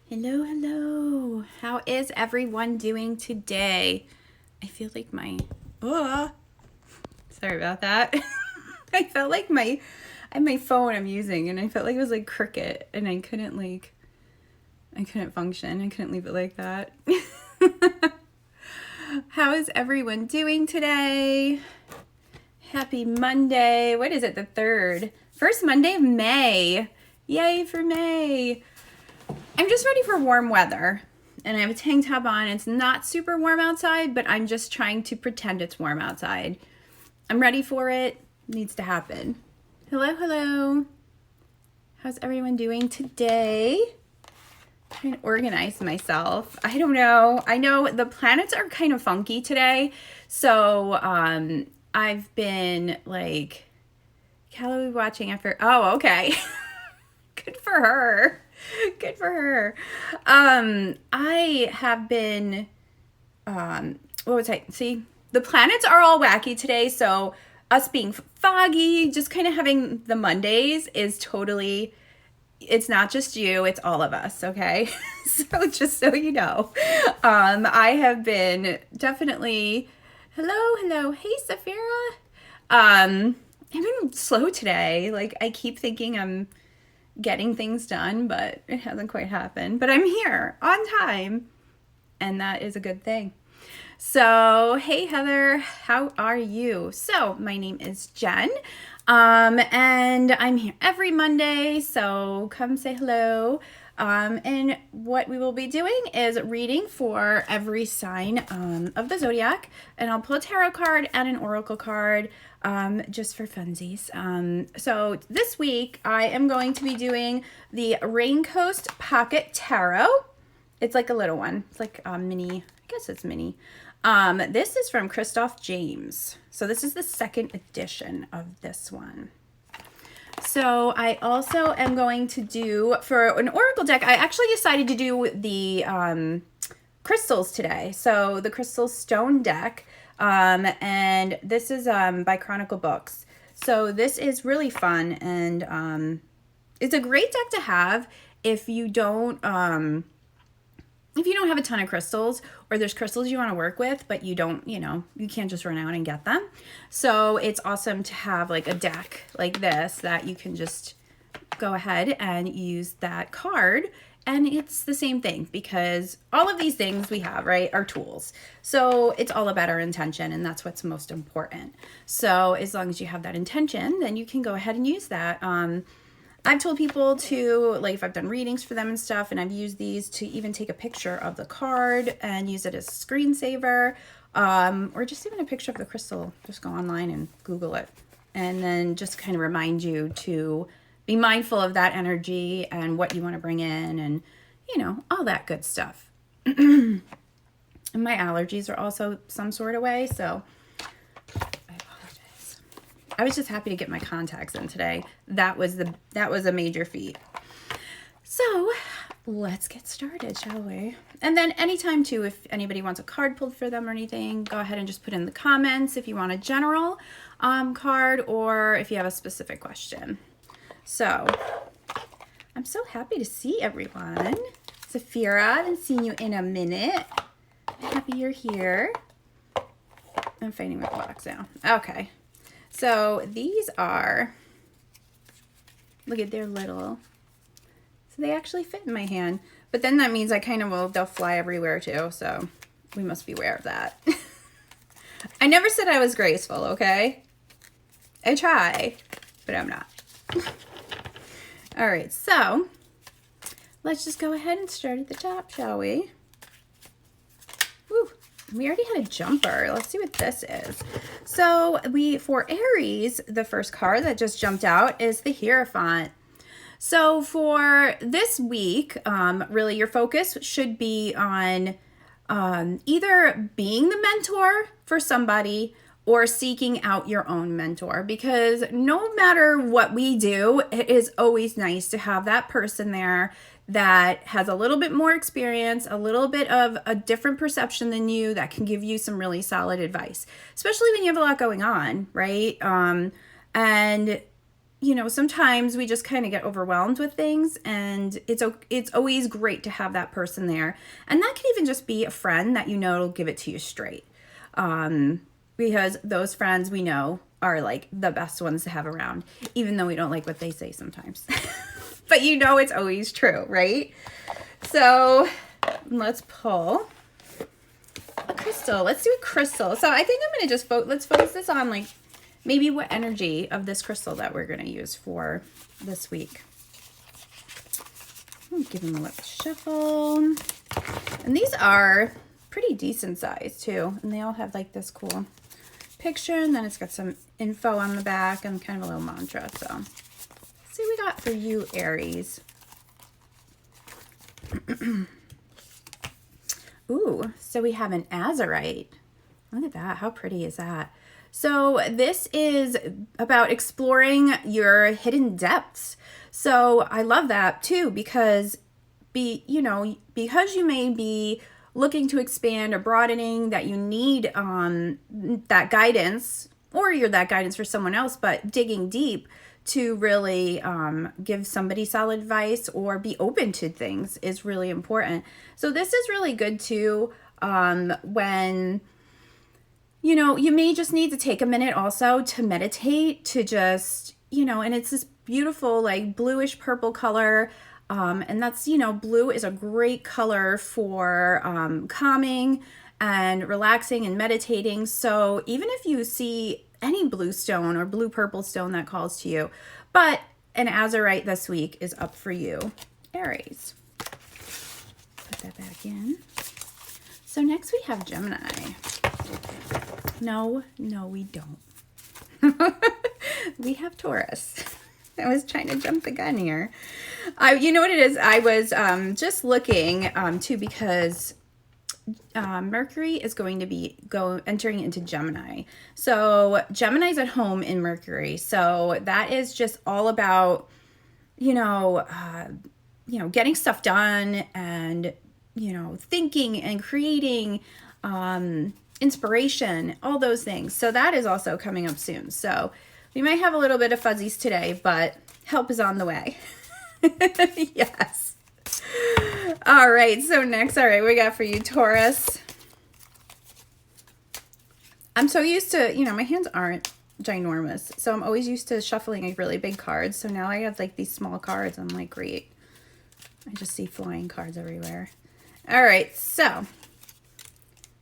Hello, hello. How is everyone doing today? I feel like sorry about that. I felt like I have my phone I'm using and I felt like it was like cricket and I couldn't function. I couldn't leave it like that. How is everyone doing today? Happy Monday. What is it? The 3rd. First Monday of May. Yay for May. I'm just ready for warm weather. And I have a tank top on. It's not super warm outside, but I'm just trying to pretend it's warm outside. I'm ready for it. It needs to happen. Hello, hello. How's everyone doing today? I'm trying to organize myself. I don't know. I know the planets are kind of funky today. So I've been like, Calloway watching after. Oh, okay. Good for her. Good for her. I have been, what was I, see, the planets are all wacky today, so us being foggy, just kind of having the Mondays is totally, it's not just you, it's all of us, okay? So just so you know, I have been definitely, hello, hey, Safira. I've been slow today. Like, I keep thinking I'm getting things done, but it hasn't quite happened. But I'm here on time, and that is a good thing. So, hey Heather, how are you? So, my name is Jen, and I'm here every Monday, so come say hello. And what we will be doing is reading for every sign of the zodiac, and I'll pull a tarot card and an oracle card just for funsies. So this week I am going to be doing the Raincoast Pocket Tarot. It's like a little one. It's like a mini, I guess it's mini. This is from Christoph James. So this is the 2nd edition of this one. So I also am going to do, for an oracle deck, I actually decided to do the crystals today. So the Crystal Stone deck, and this is by Chronicle Books. So this is really fun, and it's a great deck to have if you don't have a ton of crystals, or there's crystals you want to work with, but you don't, you can't just run out and get them. So it's awesome to have like a deck like this that you can just go ahead and use that card. And it's the same thing, because all of these things we have, right, are tools. So it's all about our intention, and that's what's most important. So as long as you have that intention, then you can go ahead and use that. I've told people to, like, if I've done readings for them and stuff, and I've used these to even take a picture of the card and use it as a screensaver, or just even a picture of the crystal. Just go online and Google it, and then just kind of remind you to be mindful of that energy and what you want to bring in, and, all that good stuff. And my allergies are also some sort of way, so I was just happy to get my contacts in today. That was a major feat. So let's get started, shall we? And then anytime too, if anybody wants a card pulled for them or anything, go ahead and just put in the comments if you want a general card, or if you have a specific question. So I'm so happy to see everyone. Safira, I haven't seen you in a minute. I'm happy you're here. I'm finding my box now. Okay. So these are, look at, they're little. So they actually fit in my hand. But then that means I kind of they'll fly everywhere too. So we must be aware of that. I never said I was graceful, okay? I try, but I'm not. All right, so let's just go ahead and start at the top, shall we? Woo. We already had a jumper. Let's see what this is. So for Aries, the first card that just jumped out is the Hierophant. So for this week, really your focus should be on either being the mentor for somebody or seeking out your own mentor, because no matter what we do, it is always nice to have that person there that has a little bit more experience, a little bit of a different perception than you, that can give you some really solid advice, especially when you have a lot going on, right? And you know, sometimes we just kind of get overwhelmed with things, and it's always great to have that person there. And that could even just be a friend that you know will give it to you straight. Because those friends we know are like the best ones to have around, even though we don't like what they say sometimes. But you know it's always true, right? So let's pull a crystal. Let's do a crystal. So I think I'm going to just let's focus this on like maybe what energy of this crystal that we're going to use for this week. I'll give them a little shuffle. And these are pretty decent size too. And they all have like this cool picture, and then it's got some info on the back and kind of a little mantra. So let's see what we got for you, Aries. Ooh, so we have an azurite. Look at that. How pretty is that? So this is about exploring your hidden depths. So I love that too, because because you may be looking to expand or broadening, that you need that guidance, or you're that guidance for someone else, but digging deep to really give somebody solid advice or be open to things is really important. So this is really good too when you may just need to take a minute also to meditate, to just, and it's this beautiful like bluish purple color. And that's, blue is a great color for calming and relaxing and meditating. So even if you see any blue stone or blue purple stone that calls to you, but an azurite this week is up for you, Aries. Put that back in. So next we have Gemini. No, we don't. We have Taurus. I was trying to jump the gun here. You know what it is? I was just looking too, because Mercury is going to be entering into Gemini. So Gemini's at home in Mercury. So that is just all about, getting stuff done and, thinking and creating, inspiration, all those things. So that is also coming up soon. So we might have a little bit of fuzzies today, but help is on the way. Yes. All right. So next, we got for you, Taurus. I'm so used to, my hands aren't ginormous. So I'm always used to shuffling like really big cards. So now I have like these small cards. I'm like, great. I just see flying cards everywhere. All right. So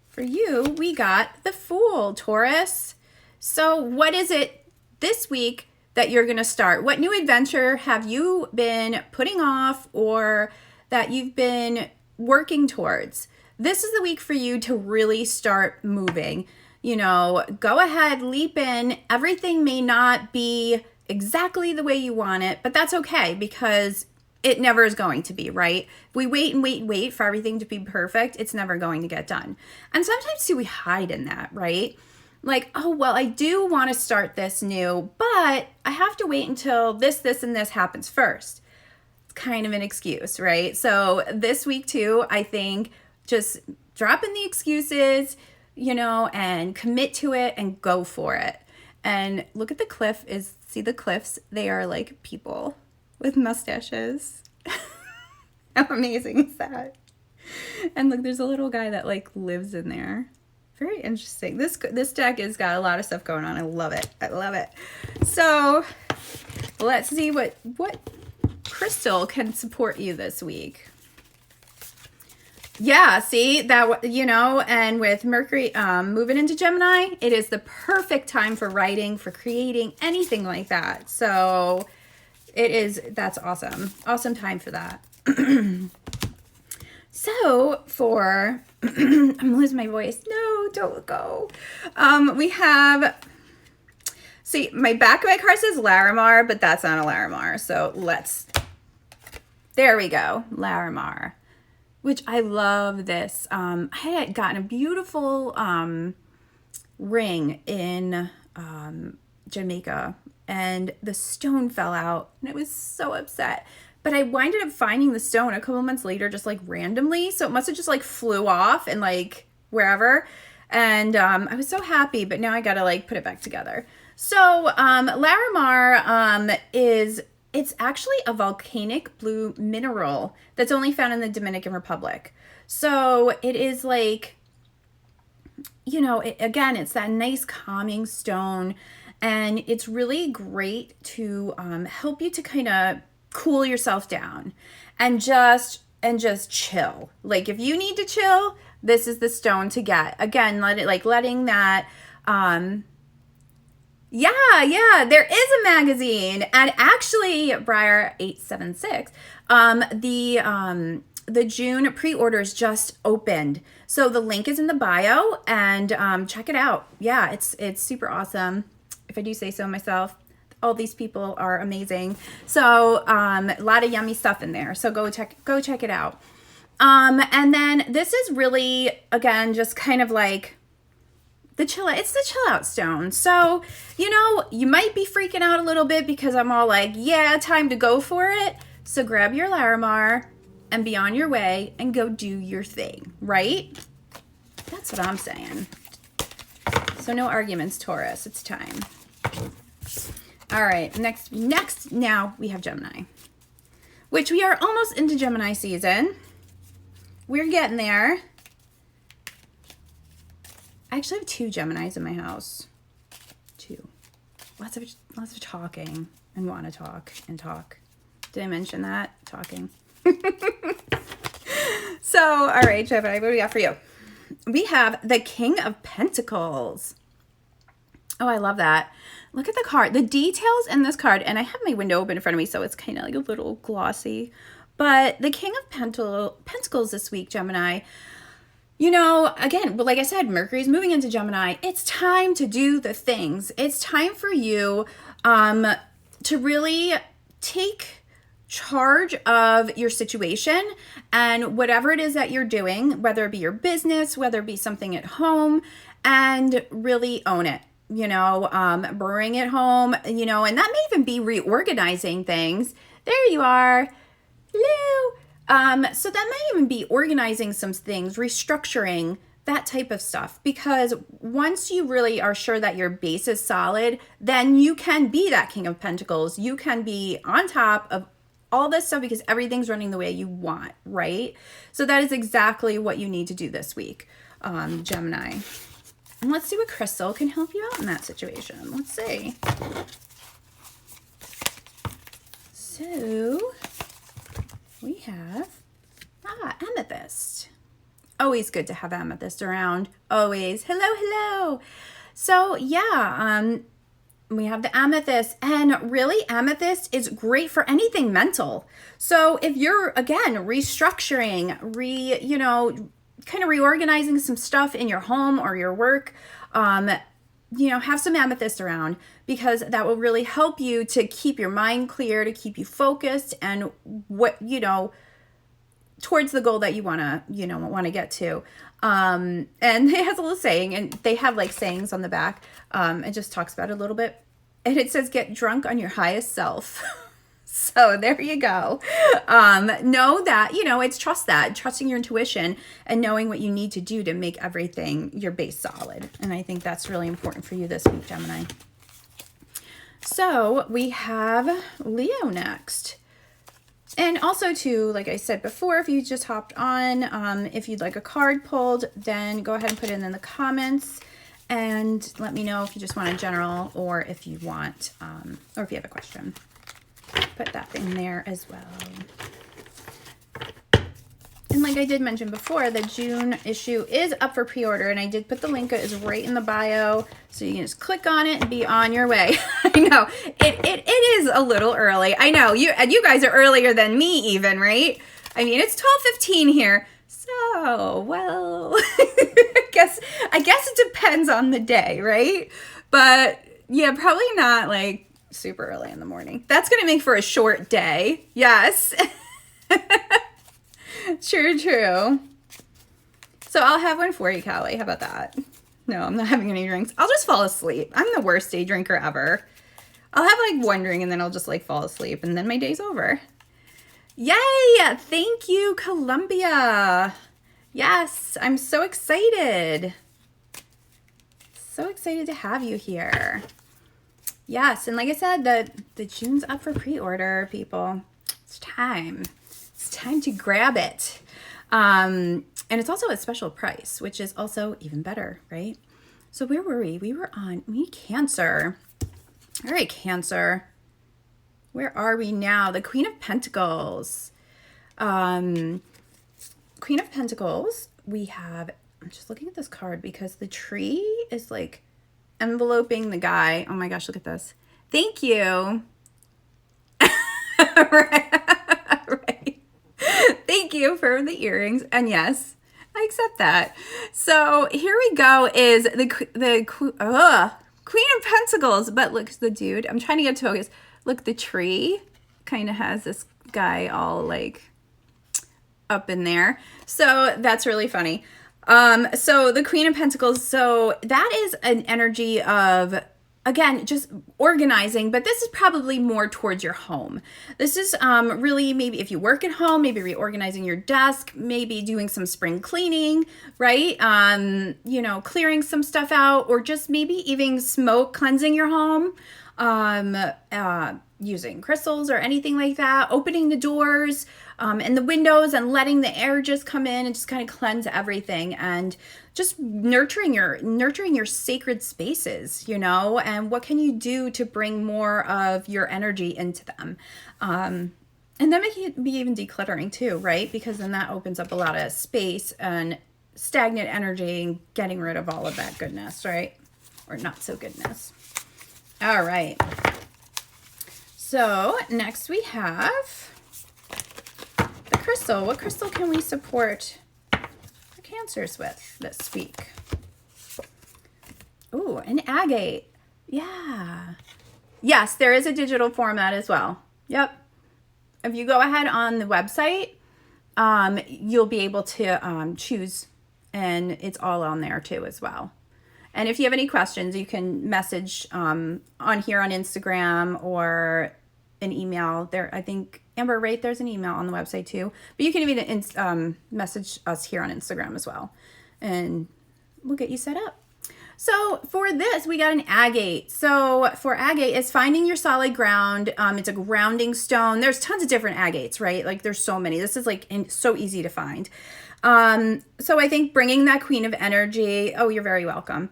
for you, we got the Fool, Taurus. So what is it this week that you're going to start? What new adventure have you been putting off, or that you've been working towards? This is the week for you to really start moving. Go ahead, leap in. Everything may not be exactly the way you want it, but that's okay, because it never is going to be, right? If we wait and wait and wait for everything to be perfect, it's never going to get done. And sometimes too, we hide in that, right? Like, oh, well, I do want to start this new, but I have to wait until this, and this happens first. It's kind of an excuse, right? So this week too, I think just drop in the excuses, and commit to it and go for it. And look at the cliff. See the cliffs? They are like people with mustaches. How amazing is that? And look, there's a little guy that like lives in there. Very interesting. This deck has got a lot of stuff going on. I love it. I love it. So let's see what crystal can support you this week. Yeah, see that, and with Mercury moving into Gemini, it is the perfect time for writing, for creating, anything like that. So that's awesome. Awesome time for that. So for, I'm losing my voice. No, don't go. We have, see, my back of my card says Larimar, but that's not a Larimar. So there we go. Larimar, which I love this. I had gotten a beautiful ring in Jamaica, and the stone fell out, and I was so upset. But I winded up finding the stone a couple months later, just like randomly. So it must have just like flew off and like wherever. And I was so happy, but now I got to like put it back together. So Larimar it's actually a volcanic blue mineral that's only found in the Dominican Republic. So it is like, again, it's that nice calming stone, and it's really great to help you to kind of cool yourself down and just chill. Like if you need to chill, this is the stone to get. Again, letting that yeah, there is a magazine, and actually Briar 876, the June pre-orders just opened. So the link is in the bio, and check it out. Yeah, it's super awesome, if I do say so myself. All these people are amazing. So a lot of yummy stuff in there. So go check it out. And then this is really, again, just kind of like it's the chill out stone. So, you might be freaking out a little bit because I'm all like, yeah, time to go for it. So grab your Larimar and be on your way and go do your thing, right? That's what I'm saying. So no arguments, Taurus. It's time. All right, next now we have Gemini, which we are almost into Gemini season. We're getting there. I actually have 2 Geminis in my house. 2. Lots of talking and want to talk and talk. Did I mention that? Talking. So, all right, Gemini, what do we got for you? We have the King of Pentacles. Oh, I love that. Look at the card. The details in this card, and I have my window open in front of me, so it's kind of like a little glossy. But the King of Pentacles this week, Gemini, again, like I said, Mercury's moving into Gemini. It's time to do the things. It's time for you to really take charge of your situation and whatever it is that you're doing, whether it be your business, whether it be something at home, and really own it. Bring it home, and that may even be reorganizing things. There you are. Hello. So that might even be organizing some things, restructuring, that type of stuff. Because once you really are sure that your base is solid, then you can be that King of Pentacles. You can be on top of all this stuff because everything's running the way you want, right? So that is exactly what you need to do this week, Gemini. And let's see what crystal can help you out in that situation. Let's see. So we have amethyst. Always good to have amethyst around. Always. Hello. So yeah, we have the amethyst, and really amethyst is great for anything mental. So if you're, again, restructuring, kind of reorganizing some stuff in your home or your work, have some amethyst around, because that will really help you to keep your mind clear, to keep you focused, and towards the goal that you want to get to. And it has a little saying, and they have like sayings on the back. It just talks about it a little bit, and it says, get drunk on your highest self. So there you go. Know that, it's trusting your intuition and knowing what you need to do to make everything, your base, solid. And I think that's really important for you this week, Gemini. So we have Leo next. And also too, like I said before, if you just hopped on, if you'd like a card pulled, then go ahead and put it in the comments and let me know if you just want a general, or if you want, or if you have a question. Put that in there as well. And like I did mention before, the June issue is up for pre-order, and I did put the link, is right in the bio, so you can just click on it and be on your way. I know it is a little early. I know you guys are earlier than me even, right? I mean, it's 12:15 here, so well, I guess it depends on the day, right? But yeah, probably not like super early in the morning. That's gonna make for a short day. Yes. True. So I'll have one for you, Callie. How about that? No, I'm not having any drinks. I'll just fall asleep. I'm the worst day drinker ever. I'll have like one drink and then I'll just like fall asleep, and then my day's over. Yay! Thank you, Columbia. Yes, I'm so excited. So excited to have you here. Yes, and like I said, the June's up for pre-order, people. It's time. It's time to grab it. And it's also a special price, which is also even better, right? So where were we? We were on Cancer. All right, Cancer. Where are we now? The Queen of Pentacles. Queen of Pentacles, we have, I'm just looking at this card because the tree is like enveloping the guy. Oh my gosh, look at this. Thank you. Right. Thank you for the earrings. And yes, I accept that. So here we go is the Queen of Pentacles. But look, the dude, I'm trying to get to focus. Look, the tree kind of has this guy all like up in there. So that's really funny. So the Queen of Pentacles, so that is an energy of, again, just organizing, but this is probably more towards your home. This is really maybe if you work at home, maybe reorganizing your desk, maybe doing some spring cleaning, right? You know, clearing some stuff out, or just maybe even smoke cleansing your home, using crystals or anything like that, opening the doors and the windows and letting the air just come in and just kind of cleanse everything, and just nurturing your sacred spaces, you know, and what can you do to bring more of your energy into them. And then it can be even decluttering too, right? Because then that opens up a lot of space and stagnant energy and getting rid of all of that goodness, right? Or not so goodness. All right. So next we have the crystal. What crystal can we support the Cancers with this week? Ooh, an agate. Yeah. Yes, there is a digital format as well. Yep. If you go ahead on the website, you'll be able to choose, and it's all on there too as well. And if you have any questions, you can message on here on Instagram or an email. There, I think, Amber, right, there's an email on the website too. But you can even message us here on Instagram as well, and we'll get you set up. So for this, we got an agate. So for agate, it's finding your solid ground. It's a grounding stone. There's tons of different agates, right? Like there's so many. This is like so easy to find. So I think bringing that Queen of Energy. Oh, you're very welcome.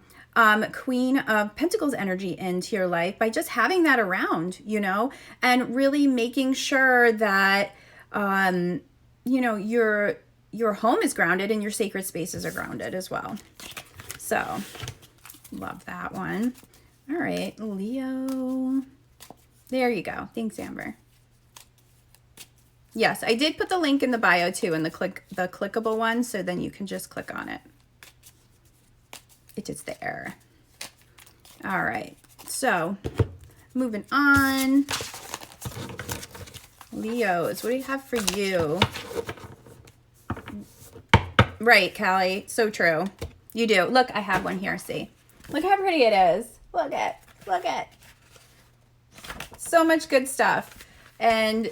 Queen of Pentacles energy into your life by just having that around, you know, and really making sure that, you know, your home is grounded and your sacred spaces are grounded as well. So love that one. All right, Leo. There you go. Thanks, Amber. Yes, I did put the link in the bio too, in the clickable one, so then you can just click on it. It is there. All right, so moving on. Leos, what do you have for you? Right, Callie, so true. You do. Look, I have one here, see? Look how pretty it is. Look at. So much good stuff. And,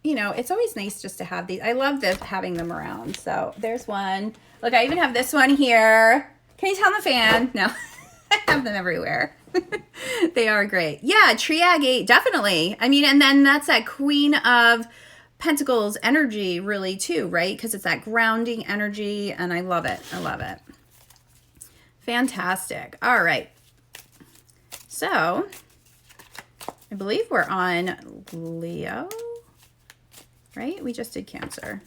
you know, it's always nice just to have these. I love this, having them around. So there's one. Look, I even have this one here. Can you tell the fan? No, I have them everywhere. They are great. Yeah, tree agate, definitely. I mean, and then that's that Queen of Pentacles energy really too, right? Because it's that grounding energy, and I love it. I love it. Fantastic. All right. So I believe we're on Leo, right? We just did Cancer.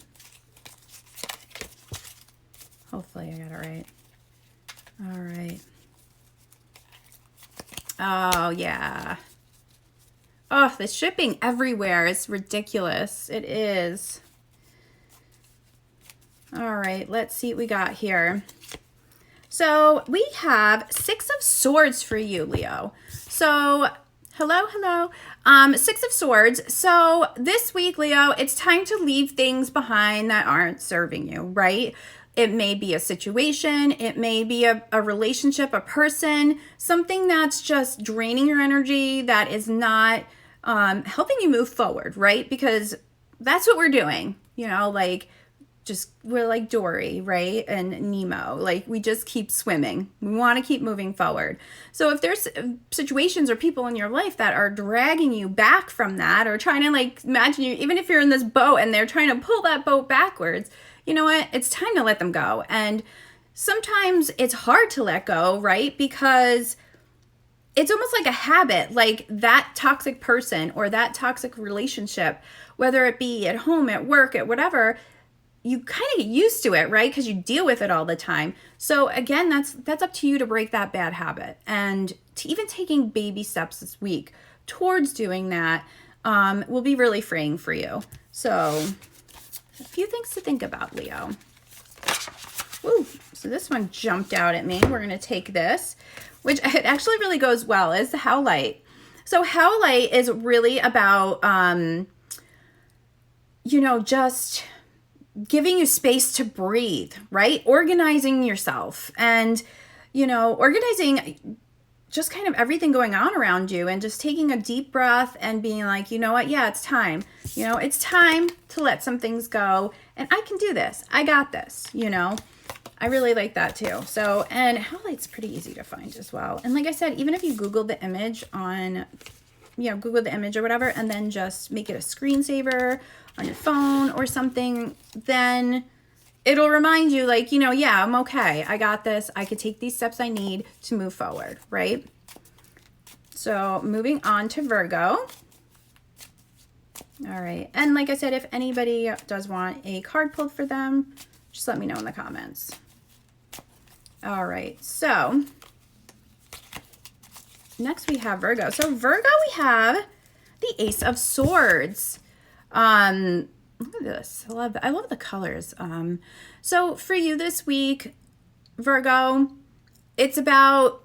Hopefully I got it right. All right. Oh, yeah. Oh, the shipping everywhere is ridiculous. It is. All right, let's see what we got here. So we have Six of Swords for you, Leo. So hello. Six of Swords. So this week, Leo, it's time to leave things behind that aren't serving you, right? It may be a situation, it may be a relationship, a person, something that's just draining your energy, that is not helping you move forward, right? Because that's what we're doing, you know, like we're like Dory, right? And Nemo, like we just keep swimming. We want to keep moving forward. So if there's situations or people in your life that are dragging you back from that, or trying to like, imagine you, even if you're in this boat and they're trying to pull that boat backwards, you know what? It's time to let them go. And sometimes it's hard to let go, right? Because it's almost like a habit, like that toxic person or that toxic relationship, whether it be at home, at work, at whatever, you kind of get used to it, right? Because you deal with it all the time. So again, that's up to you to break that bad habit, and to even taking baby steps this week towards doing that will be really freeing for you. So a few things to think about, Leo. Woo, so this one jumped out at me. We're going to take this, which it actually really goes well, is the Howlite. So Howlite is really about, just giving you space to breathe, right? Organizing yourself and, organizing just kind of everything going on around you, and just taking a deep breath and being like, you know what? Yeah, it's time. It's time to let some things go, and I can do this. I got this, I really like that too. So, and Howlite's pretty easy to find as well. And like I said, even if you Google the image Google the image or whatever, and then just make it a screensaver on your phone or something, then it'll remind you like, yeah, I'm okay. I got this. I could take these steps I need to move forward, right? So moving on to Virgo. All right. And like I said, if anybody does want a card pulled for them, just let me know in the comments. All right. So next we have Virgo. So Virgo, we have the Ace of Swords. Look at this. I love the colors. So for you this week, Virgo, it's about,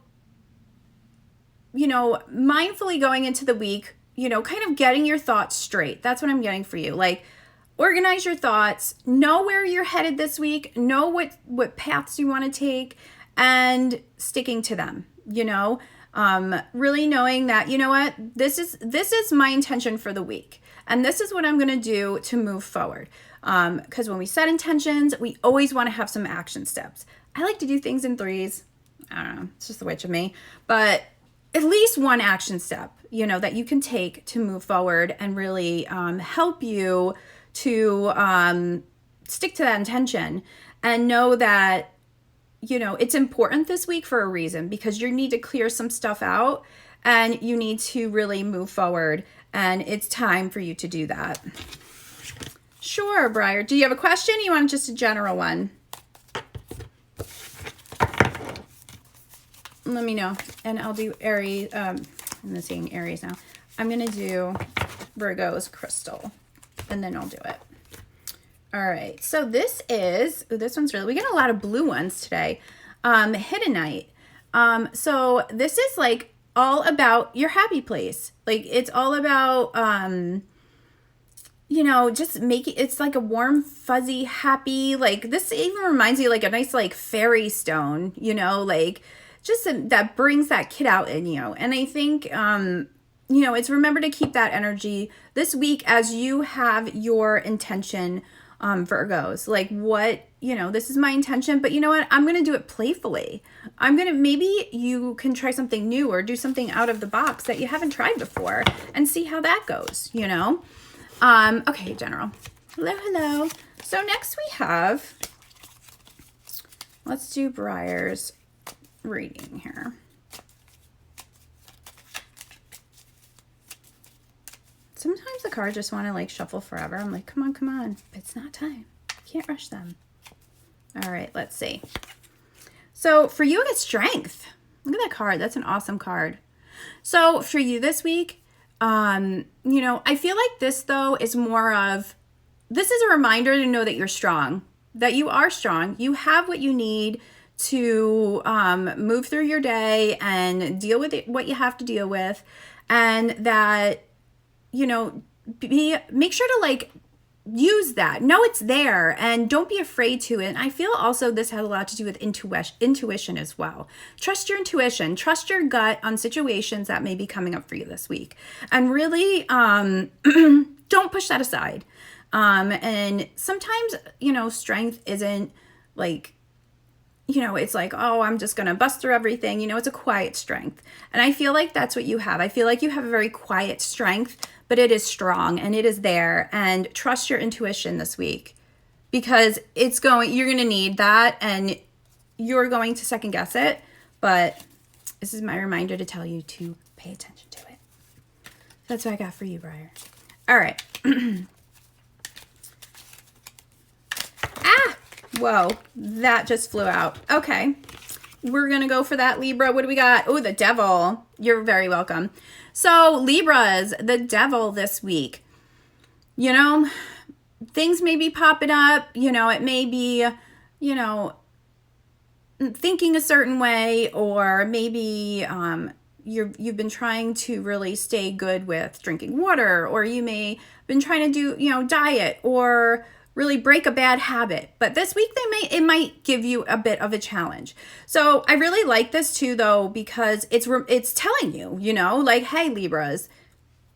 mindfully going into the week, kind of getting your thoughts straight. That's what I'm getting for you. Like, organize your thoughts, know where you're headed this week, know what paths you want to take, and sticking to them, really knowing that, what, this is my intention for the week. And this is what I'm going to do to move forward. Because when we set intentions, we always want to have some action steps. I like to do things in threes. I don't know. It's just the witch of me. But at least one action step, that you can take to move forward and really help you to stick to that intention, and know that, it's important this week for a reason, because you need to clear some stuff out and you need to really move forward. And it's time for you to do that. Sure, Briar. Do you have a question? You want just a general one? Let me know. And I'll do Aries. I'm saying Aries now. I'm going to do Virgo's crystal, and then I'll do it. All right. So this one's really, we got a lot of blue ones today. Hiddenite. So this is like all about your happy place. Like, it's all about, just making, it's like a warm, fuzzy, happy, like, this even reminds me like a nice, like, fairy stone, like, just that brings that kid out in you. And I think, it's remember to keep that energy this week as you have your intention, Virgos, like, what, this is my intention, but you know what? I'm going to do it playfully. Maybe you can try something new or do something out of the box that you haven't tried before and see how that goes, Okay, general. Hello. So next we have, let's do Briar's reading here. Sometimes the cards just want to like shuffle forever. I'm like, come on. It's not time. Can't rush them. All right, let's see. So for you, it's strength. Look at that card. That's an awesome card. So for you this week, I feel like this though is more of, this is a reminder to know that you're strong, that you are strong. You have what you need to move through your day and deal with what you have to deal with, and that, make sure to like use that. Know it's there and don't be afraid to. And I feel also this has a lot to do with intuition as well. Trust your intuition, trust your gut on situations that may be coming up for you this week. And really, don't push that aside. And sometimes, you know, strength isn't like, you know, it's like, oh, I'm just going to bust through everything. You know, it's a quiet strength. And I feel like that's what you have. I feel like you have a very quiet strength, but it is strong and it is there. And trust your intuition this week, because you're going to need that, and you're going to second guess it. But this is my reminder to tell you to pay attention to it. That's what I got for you, Briar. All right. Whoa, that just flew out. Okay, we're going to go for that, Libra. What do we got? Oh, the devil. You're very welcome. So, Libras, the devil this week. You know, things may be popping up. You know, it may be, you know, thinking a certain way, or maybe you've been trying to really stay good with drinking water, or you may have been trying to do, you know, diet, or really break a bad habit. But this week it might give you a bit of a challenge. So I really like this too, though, because it's telling you, you know, like, hey, Libras,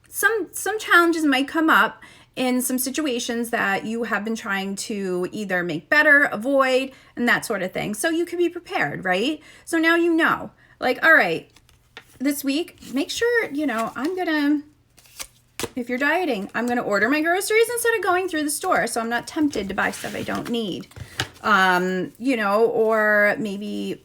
some challenges might come up in some situations that you have been trying to either make better, avoid, and that sort of thing. So you can be prepared, right? So now you know, like, all right, this week, make sure, you know, if you're dieting, I'm going to order my groceries instead of going through the store, so I'm not tempted to buy stuff I don't need. You know, or maybe,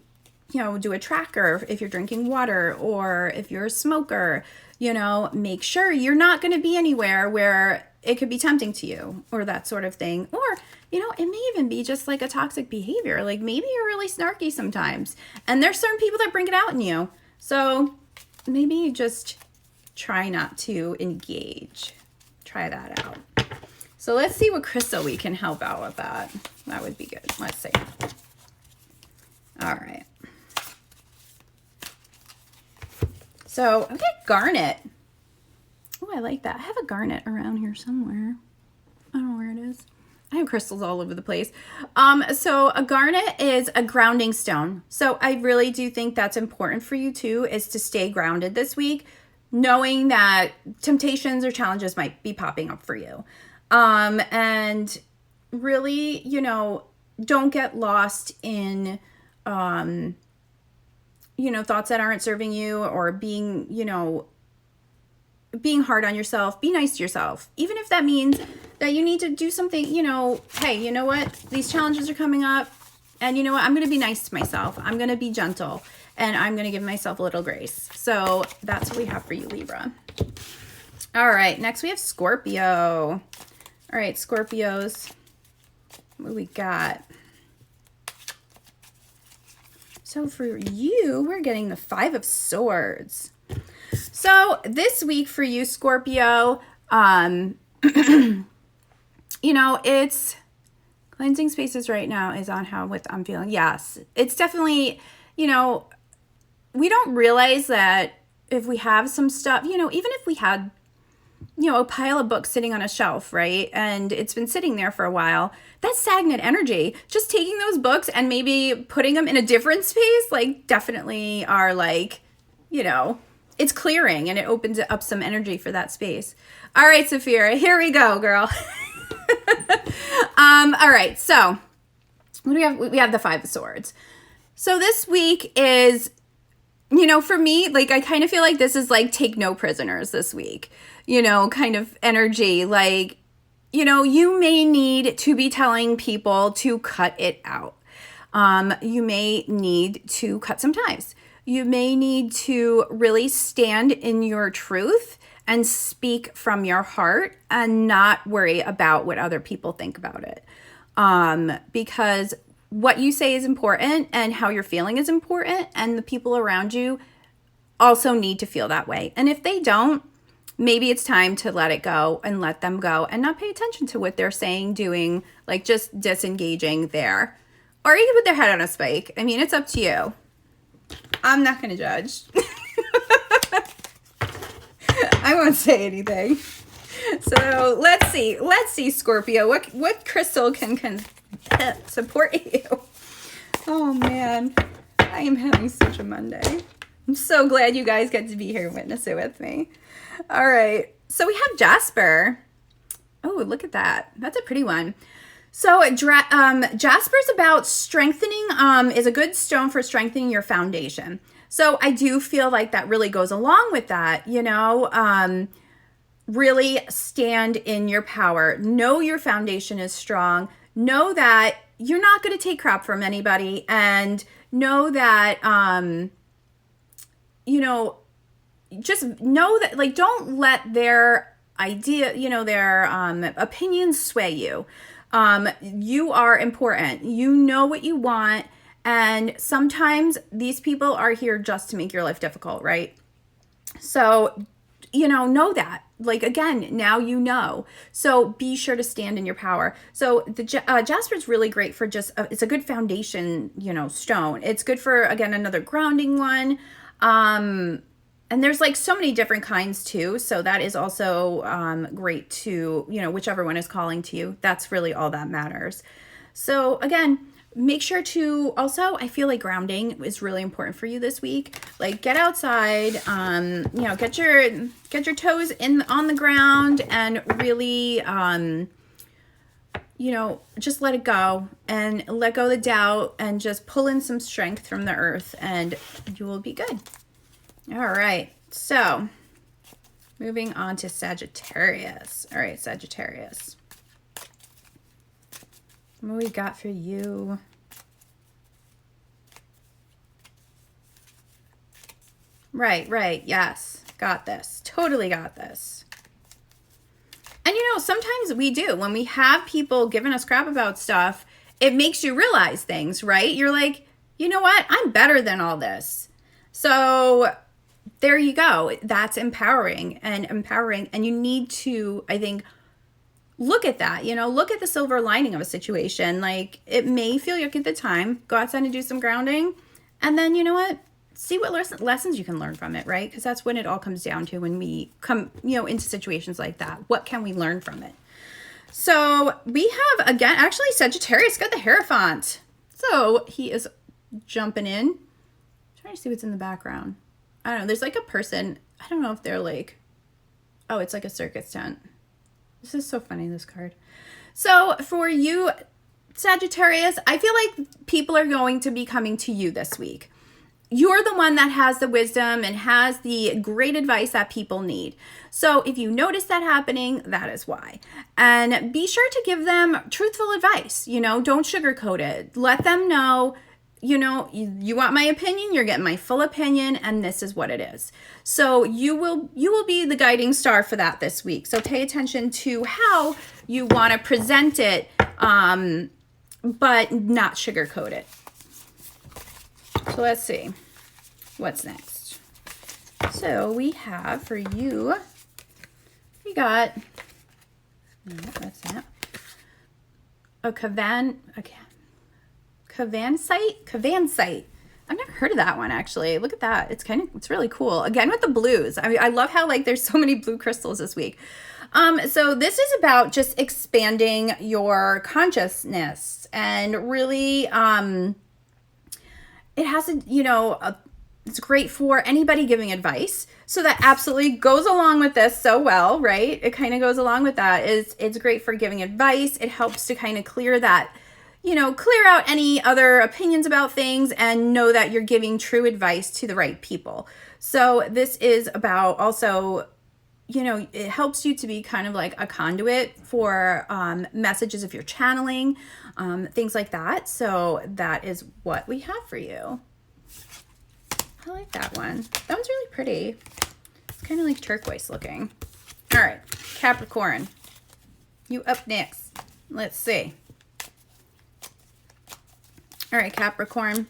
you know, do a tracker if you're drinking water, or if you're a smoker, you know, make sure you're not going to be anywhere where it could be tempting to you, or that sort of thing. Or, you know, it may even be just like a toxic behavior. Like maybe you're really snarky sometimes, and there's certain people that bring it out in you. So maybe you just try not to engage. Try that out. So let's see what crystal we can help out with that. That would be good. Let's see. All right. So, okay, garnet. Oh, I like that. I have a garnet around here somewhere. I don't know where it is. I have crystals all over the place. So a garnet is a grounding stone. So I really do think that's important for you too, is to stay grounded this week, knowing that temptations or challenges might be popping up for you. And really, you know, don't get lost in, you know, thoughts that aren't serving you, or being, you know, being hard on yourself. Be nice to yourself. Even if that means that you need to do something, you know, hey, you know what? These challenges are coming up, and you know what? I'm going to be nice to myself. I'm going to be gentle, and I'm going to give myself a little grace. So that's what we have for you, Libra. All right, next we have Scorpio. All right, Scorpios, what do we got? So for you, we're getting the Five of Swords. So this week for you, Scorpio, you know, it's cleansing spaces right now is on how what I'm feeling. Yes, it's definitely, you know, we don't realize that if we have some stuff, you know, even if we had, you know, a pile of books sitting on a shelf, right? And it's been sitting there for a while. That's stagnant energy. Just taking those books and maybe putting them in a different space, like definitely are like, you know, it's clearing and it opens up some energy for that space. All right, Saphira, here we go, girl. All right, so what do we have? We have the Five of Swords. So this week is, you know, for me, like, I kind of feel like this is like take no prisoners this week, you know, kind of energy. Like, you know, you may need to be telling people to cut it out. You may need to cut some ties. You may need to really stand in your truth and speak from your heart and not worry about what other people think about it. Because what you say is important, and how you're feeling is important, and the people around you also need to feel that way. And if they don't, maybe it's time to let it go and let them go and not pay attention to what they're saying, doing, like just disengaging there. Or you can put their head on a spike. I mean, it's up to you. I'm not going to judge. I won't say anything. So let's see, Scorpio, what crystal can support you? Oh man, I am having such a Monday. I'm so glad you guys get to be here and witness it with me. All right, so we have Jasper. Oh, look at that. That's a pretty one. So Jasper's about strengthening, is a good stone for strengthening your foundation. So I do feel like that really goes along with that, really stand in your power. Know your foundation is strong. Know that you're not going to take crap from anybody, and know that, just know that, like, don't let their idea, their opinions sway you. You are important. You know what you want. And sometimes these people are here just to make your life difficult, right? So, know that. Like, again, now you know. So be sure to stand in your power. So the Jasper is really great for just, it's a good foundation, stone. It's good for, again, another grounding one. And there's like so many different kinds too. So that is also great to, whichever one is calling to you. That's really all that matters. So again, make sure to also, I feel like grounding is really important for you this week. Like, get outside, get your toes on the ground, and really, just let it go and let go of the doubt, and just pull in some strength from the earth, and you will be good. All right. So moving on to Sagittarius. All right, Sagittarius. What we got for you? Right. Yes. Got this. Totally got this. And sometimes we do. When we have people giving us crap about stuff, it makes you realize things, right? You're like, you know what? I'm better than all this. So there you go. That's empowering. And you need to, I think, look at that, look at the silver lining of a situation. Like, it may feel yucky at the time. Go outside and do some grounding. And then, you know what? See what lessons you can learn from it, right? Because that's when it all comes down to, when we come, into situations like that. What can we learn from it? So we have, again, actually, Sagittarius got the Hierophant. So he is jumping in. I'm trying to see what's in the background. I don't know. There's like a person. I don't know if they're like, oh, it's like a circus tent. This is so funny, this card. So for you, Sagittarius, I feel like people are going to be coming to you this week. You're the one that has the wisdom and has the great advice that people need. So if you notice that happening, that is why. And be sure to give them truthful advice. Don't sugarcoat it. Let them know, you want my opinion, you're getting my full opinion, and this is what it is. So you will be the guiding star for that this week. So pay attention to how you want to present it, but not sugarcoat it. So let's see what's next. So we have for you, we got, what's that? A Cavansite. I've never heard of that one, actually. Look at that. It's really cool. Again, with the blues. I love how, like, there's so many blue crystals this week. So this is about just expanding your consciousness, and really, it has it's great for anybody giving advice. So that absolutely goes along with this so well, right? It kind of goes along with that. It's great for giving advice. It helps to kind of clear that, clear out any other opinions about things, and know that you're giving true advice to the right people. So this is about also, it helps you to be kind of like a conduit for messages if you're channeling, things like that. So that is what we have for you. I like that one. That one's really pretty. It's kind of like turquoise looking. All right, Capricorn, you up next. Let's see. All right, Capricorn,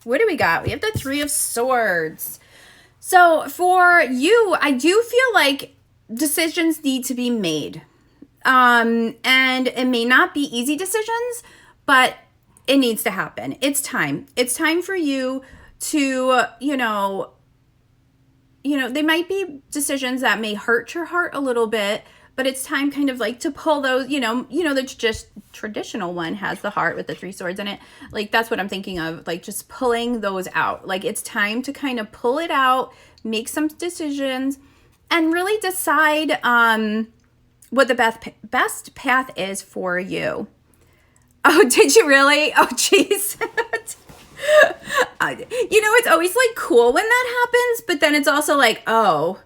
what do we got? We have the Three of Swords. So for you, I do feel like decisions need to be made. And it may not be easy decisions, but it needs to happen. It's time. It's time for you to, they might be decisions that may hurt your heart a little bit, but it's time kind of like to pull those, the just traditional one has the heart with the three swords in it. Like, that's what I'm thinking of, like just pulling those out. Like, it's time to kind of pull it out, make some decisions, and really decide what the best path is for you. Oh, did you really? Oh, jeez. It's always like cool when that happens, but then it's also like, oh,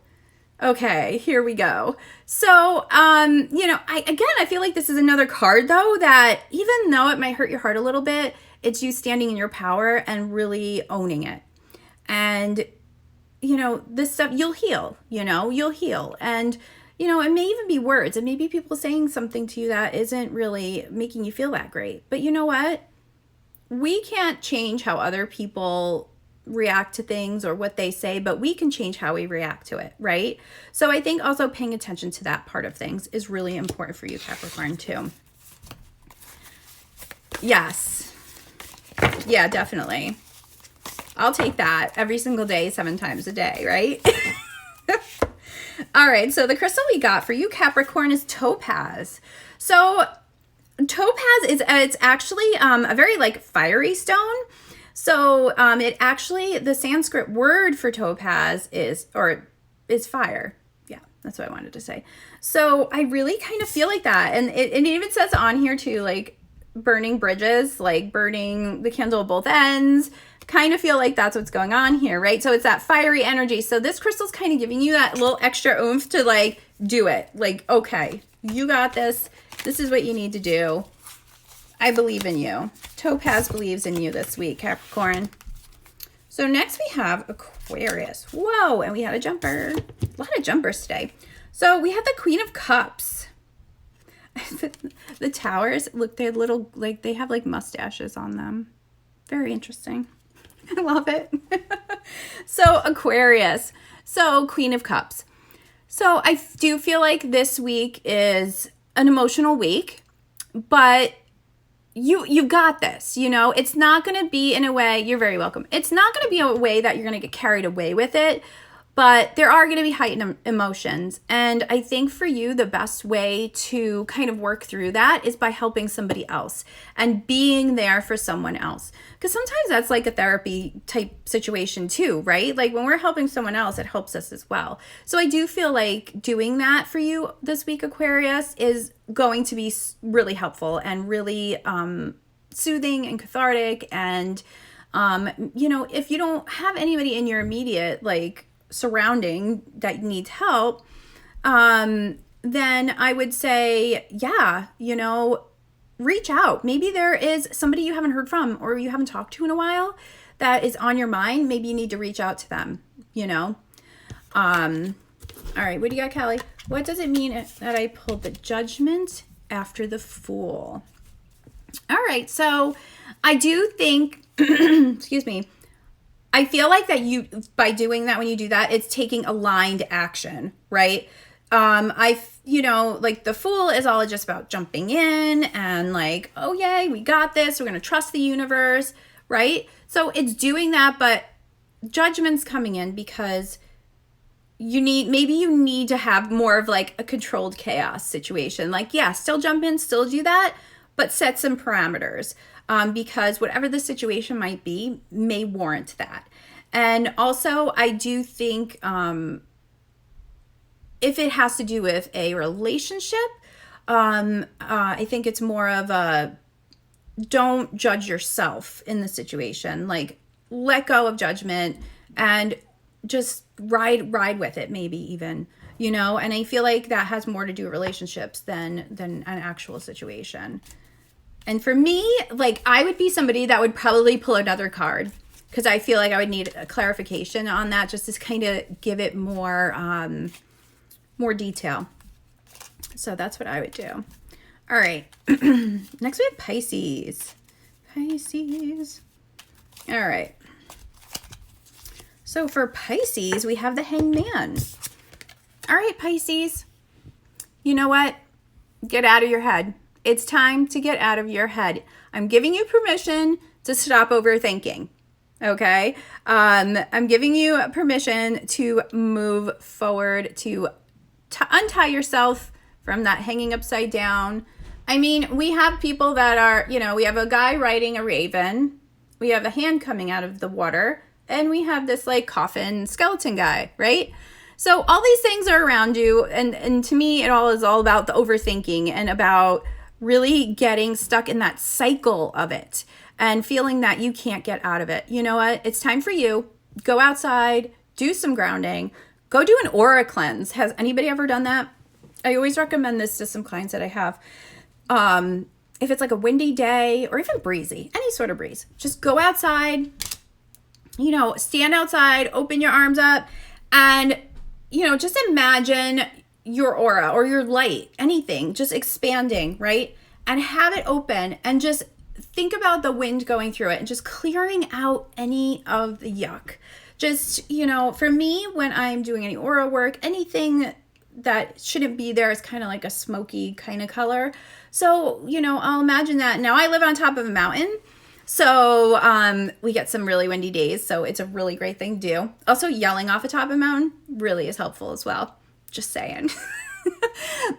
okay, here we go. So, I feel like this is another card though, that even though it might hurt your heart a little bit, it's you standing in your power and really owning it. And, this stuff, you'll heal. And, it may even be words. It may be people saying something to you that isn't really making you feel that great. But you know what? We can't change how other people react to things or what they say, but we can change how we react to it, right? So I think also paying attention to that part of things is really important for you, Capricorn, too. Yes. Yeah, definitely. I'll take that every single day, 7 times a day, right? All right, so the crystal we got for you, Capricorn, is topaz. So topaz it's actually a very like fiery stone. So it actually, the Sanskrit word for topaz is fire. Yeah, that's what I wanted to say. So I really kind of feel like that. And it even says on here too, like burning bridges, like burning the candle at both ends. Kind of feel like that's what's going on here, right? So it's that fiery energy. So this crystal's kind of giving you that little extra oomph to like do it. Like, okay, you got this. This is what you need to do. I believe in you. Topaz believes in you this week, Capricorn. So next we have Aquarius. Whoa, and we had a jumper. A lot of jumpers today. So we have the Queen of Cups. The towers, look, they're little, like they have like mustaches on them. Very interesting. I love it. So Aquarius. So Queen of Cups. So I do feel like this week is an emotional week, but you got this, it's not going to be in a way, you're very welcome. It's not going to be a way that you're going to get carried away with it, but there are going to be heightened emotions. And I think for you, the best way to kind of work through that is by helping somebody else and being there for someone else. Because sometimes that's like a therapy type situation too, right? Like when we're helping someone else, it helps us as well. So I do feel like doing that for you this week, Aquarius, is going to be really helpful and really soothing and cathartic. And, if you don't have anybody in your immediate, like, surrounding that needs help, then I would say, yeah, reach out. Maybe there is somebody you haven't heard from or you haven't talked to in a while that is on your mind. Maybe you need to reach out to them, all right, what do you got, Kelly? What does it mean that I pulled the Judgment after the Fool? All right, so I do think, excuse me, I feel like that by doing that, when you do that, it's taking aligned action, right? Like the Fool is all just about jumping in and like, oh yay, we got this. We're going to trust the universe, right? So it's doing that, but Judgment's coming in because you need to have more of like a controlled chaos situation. Like, yeah, still jump in, still do that, but set some parameters. Because whatever the situation might be may warrant that. And also, I do think if it has to do with a relationship, I think it's more of a don't judge yourself in the situation. Like, let go of judgment and just ride with it, maybe even, and I feel like that has more to do with relationships than an actual situation. And for me, like, I would be somebody that would probably pull another card because I feel like I would need a clarification on that just to kind of give it more detail. So that's what I would do. All right. Next we have Pisces. All right. So for Pisces, we have the Hangman. All right, Pisces. You know what? Get out of your head. It's time to get out of your head. I'm giving you permission to stop overthinking. Okay? I'm giving you permission to move forward, to untie yourself from that hanging upside down. I mean, we have people that are, we have a guy riding a raven. We have a hand coming out of the water. And we have this like coffin skeleton guy, right? So all these things are around you, and to me, it all is all about the overthinking and about really getting stuck in that cycle of it and feeling that you can't get out of it. You know what? It's time for you. Go outside, do some grounding, go do an aura cleanse. Has anybody ever done that? I always recommend this to some clients that I have. If it's like a windy day or even breezy, any sort of breeze, just go outside, you know, stand outside, open your arms up, and, you know, just imagine your aura or your light, anything, just expanding, right? And have it open and just think about the wind going through it and just clearing out any of the yuck. Just, you know, for me, when I'm doing any aura work, anything that shouldn't be there is kind of like a smoky kind of color. So, you know, I'll imagine that. Now I live on top of a mountain, so we get some really windy days, so it's a really great thing to do. Also, yelling off the top of a mountain really is helpful as well. Just saying.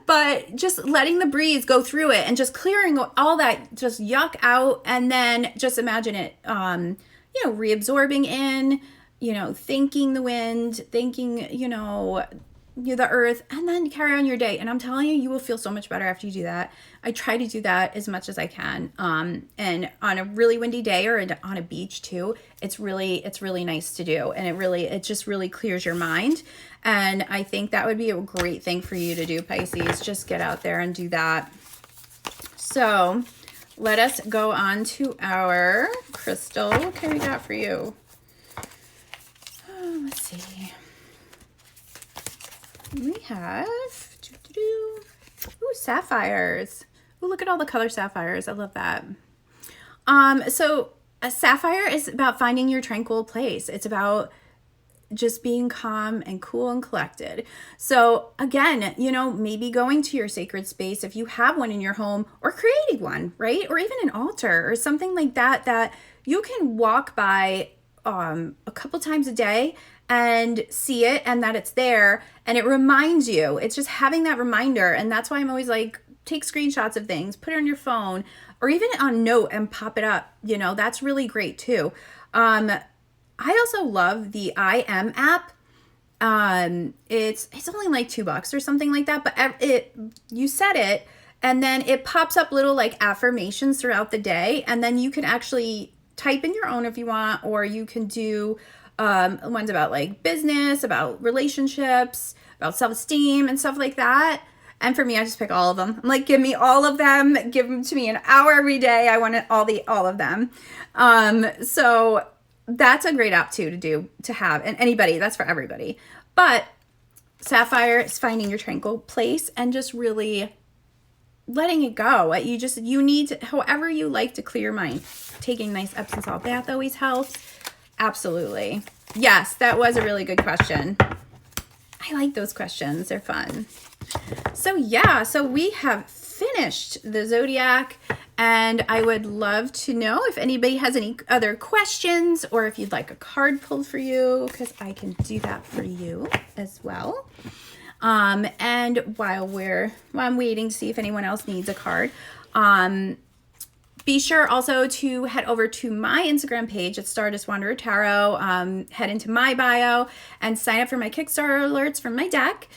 But just letting the breeze go through it and just clearing all that just yuck out, and then just imagine it, you know, reabsorbing in, you know, thanking the wind, thanking, you know, the earth, and then carry on your day. And I'm telling you, you will feel so much better after you do that. I try to do that as much as I can. And on a really windy day or on a beach too, it's really nice to do. And it just really clears your mind. And I think that would be a great thing for you to do, Pisces. Just get out there and do that. So let us go on to our crystal. What can we got for you? Oh, let's see. We have ooh, sapphires. Ooh, look at all the color sapphires. I love that. So a sapphire is about finding your tranquil place. It's about just being calm and cool and collected. So again, you know, maybe going to your sacred space if you have one in your home, or creating one, right? Or even an altar or something like that, that you can walk by a couple times a day and see it, and that it's there, and it reminds you. It's just having that reminder. And that's why I'm always like, take screenshots of things, put it on your phone, or even on note and pop it up. You know, that's really great too. I also love the I Am app. It's only like $2 or something like that, but you set it, and then it pops up little like affirmations throughout the day, and then you can actually type in your own if you want, or you can do ones about like business, about relationships, about self-esteem and stuff like that. And for me, I just pick all of them. I'm like, give me all of them. Give them to me an hour every day. I want it all of them. So that's a great app too to have. And anybody, that's for everybody. But Sapphire is finding your tranquil place and just really letting it go. You need to, however you like to clear your mind. Taking a nice Epsom salt bath always helps. Absolutely. Yes, that was a really good question. I like those questions. They're fun. So yeah, so we have finished the zodiac, and I would love to know if anybody has any other questions, or if you'd like a card pulled for you, because I can do that for you as well. And while I'm waiting to see if anyone else needs a card, be sure also to head over to my Instagram page at Stardust Wanderer Tarot, head into my bio and sign up for my Kickstarter alerts from my deck.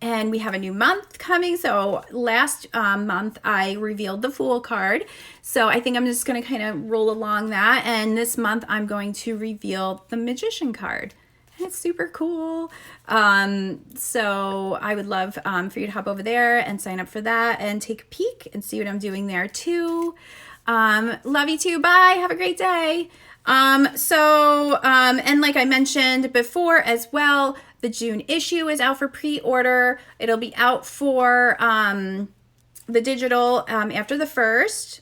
And we have a new month coming. So last month I revealed the Fool card. So I think I'm just going to kind of roll along that. And this month I'm going to reveal the Magician card. And it's super cool. So I would love for you to hop over there and sign up for that and take a peek and see what I'm doing there too. Love you too. Bye. Have a great day. And like I mentioned before as well, the June issue is out for pre-order. It'll be out for the digital after the 1st.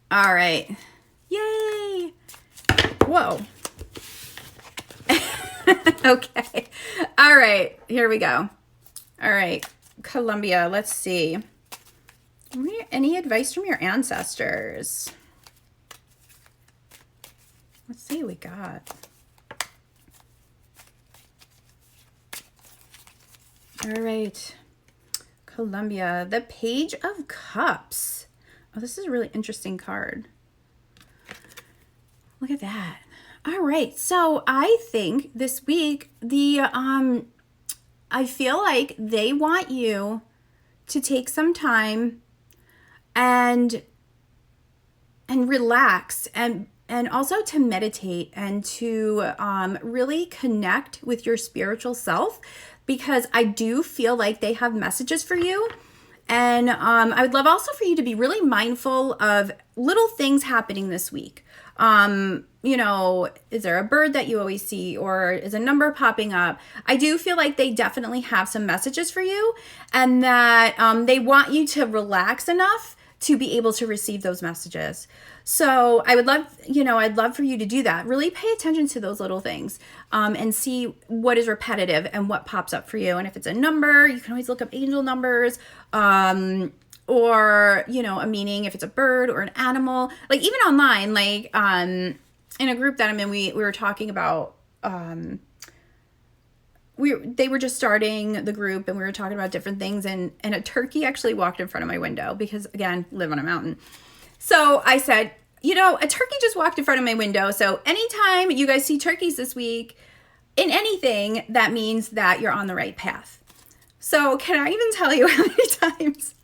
All right. Yay. Whoa. Okay. All right. Here we go. All right. Columbia. Let's see. Any advice from your ancestors? Let's see what we got. All right. Columbia. The Page of Cups. Oh, this is a really interesting card. Look at that. All right. So I think this week I feel like they want you to take some time and relax and also to meditate and to really connect with your spiritual self, because I do feel like they have messages for you. And I would love also for you to be really mindful of little things happening this week. You know, is there a bird that you always see, or is a number popping up? I do feel like they definitely have some messages for you, and that they want you to relax enough to be able to receive those messages. So I would love, I'd love for you to do that. Really pay attention to those little things and see what is repetitive and what pops up for you. And if it's a number, you can always look up angel numbers, or, a meaning if it's a bird or an animal. Like even online, like in a group that I'm in, we were talking about, they were just starting the group, and we were talking about different things, and a turkey actually walked in front of my window because, again, live on a mountain. So I said, a turkey just walked in front of my window. So anytime you guys see turkeys this week in anything, that means that you're on the right path. So can I even tell you how many times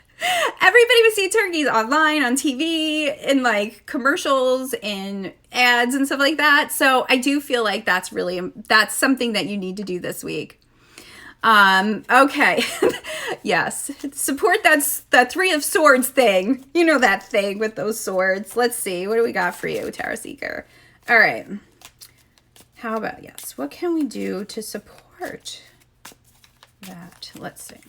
everybody would see turkeys online, on TV, in like commercials and ads and stuff like that? So I do feel like that's something that you need to do this week. Okay. Yes. Support that Three of Swords thing. You know that thing with those swords. Let's see. What do we got for you, Tarot Seeker? All right. How about, yes, what can we do to support that? Let's see.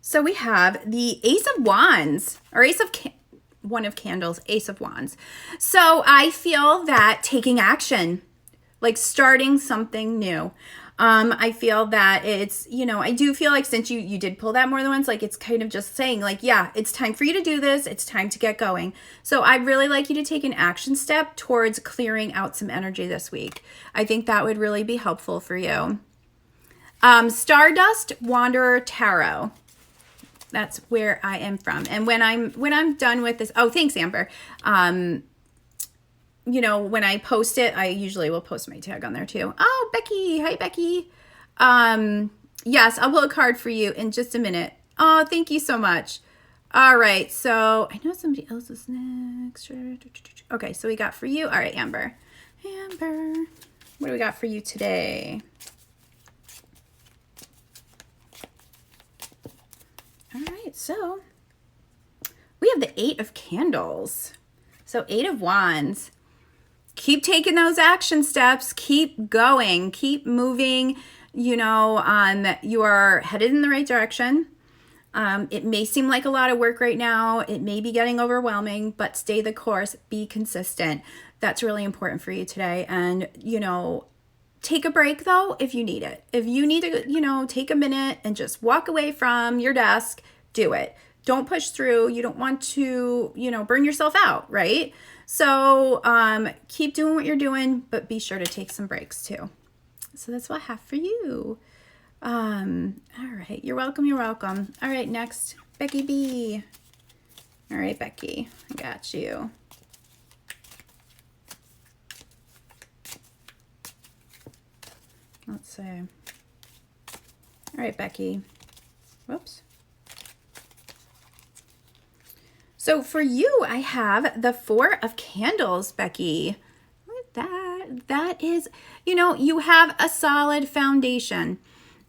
So we have the Ace of Wands, or One of Candles, Ace of Wands. So I feel that taking action, like starting something new. I feel that it's, I do feel like since you did pull that more than once, like it's kind of just saying like, yeah, it's time for you to do this. It's time to get going. So I'd really like you to take an action step towards clearing out some energy this week. I think that would really be helpful for you. Stardust Wanderer Tarot. That's where I am from. And when I'm done with this, oh, thanks, Amber. When I post it, I usually will post my tag on there too. Oh, Becky. Hi, Becky. Yes, I'll pull a card for you in just a minute. Oh, thank you so much. All right. So I know somebody else is next. Okay. So we got for you. All right, Amber. Amber. What do we got for you today? All right. So we have the Eight of Candles. So Eight of Wands. Keep taking those action steps. Keep going. Keep moving. You are headed in the right direction. It may seem like a lot of work right now. It may be getting overwhelming, but stay the course. Be consistent. That's really important for you today. And, take a break, though, if you need it. If you need to, take a minute and just walk away from your desk, do it. Don't push through. You don't want to, burn yourself out, right? So keep doing what you're doing, but be sure to take some breaks too. So that's what I have for you. All right. You're welcome. You're welcome. All right. Next, Becky B. All right, Becky, I got you. Let's see. All right, Becky. Whoops. So for you, I have the Four of Candles, Becky. Look at that. That is, you have a solid foundation.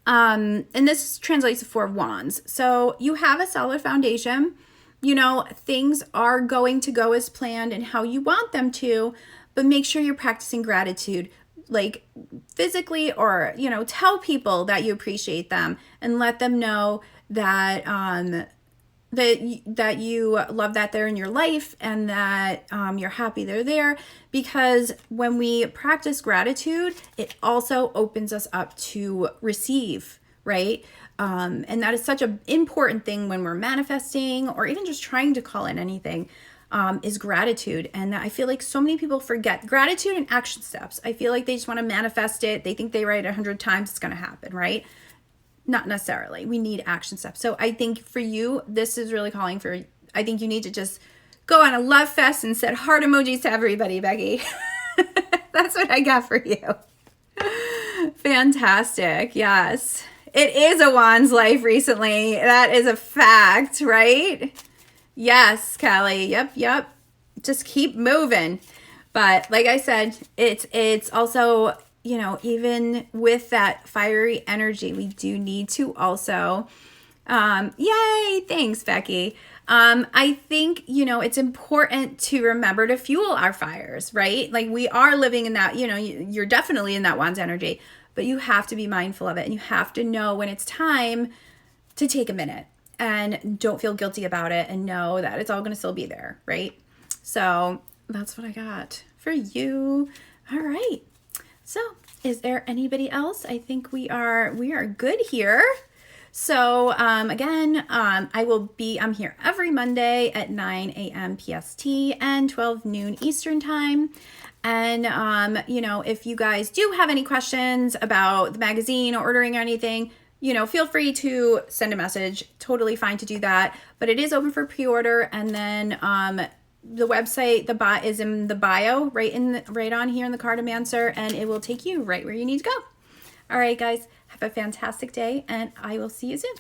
And this translates to Four of Wands. So you have a solid foundation. Things are going to go as planned and how you want them to, but make sure you're practicing gratitude, like physically, or, tell people that you appreciate them and let them know that, that you love that they're in your life, and that you're happy they're there. Because when we practice gratitude, it also opens us up to receive, right? And that is such an important thing when we're manifesting, or even just trying to call in anything, is gratitude. And I feel like so many people forget gratitude and action steps. I feel like they just want to manifest it. They think they write 100 times, it's going to happen, right? Not necessarily. We need action steps. So I think for you, this is really calling for, I think you need to just go on a love fest and send heart emojis to everybody, Becky. That's what I got for you. Fantastic. Yes. It is a Juan's life recently. That is a fact, right? Yes, Kelly. Yep. Just keep moving. But like I said, it's also, you know, even with that fiery energy, we do need to also, yay, thanks, Becky. I think, you know, it's important to remember to fuel our fires, right? Like we are living in that, you know, you're definitely in that Wands energy, but you have to be mindful of it and you have to know when it's time to take a minute and don't feel guilty about it and know that it's all going to still be there, right? So that's what I got for you. All right. So is there anybody else? I think we are good here. So again, I'm here every Monday at 9 a.m. PST and 12 noon Eastern time. And, you know, if you guys do have any questions about the magazine or ordering or anything, you know, feel free to send a message. Totally fine to do that. But it is open for pre-order. And then the website, the bot is in the bio, right on here in the Cartomancer, and it will take you right where you need to go. All right, guys, have a fantastic day, and I will see you soon.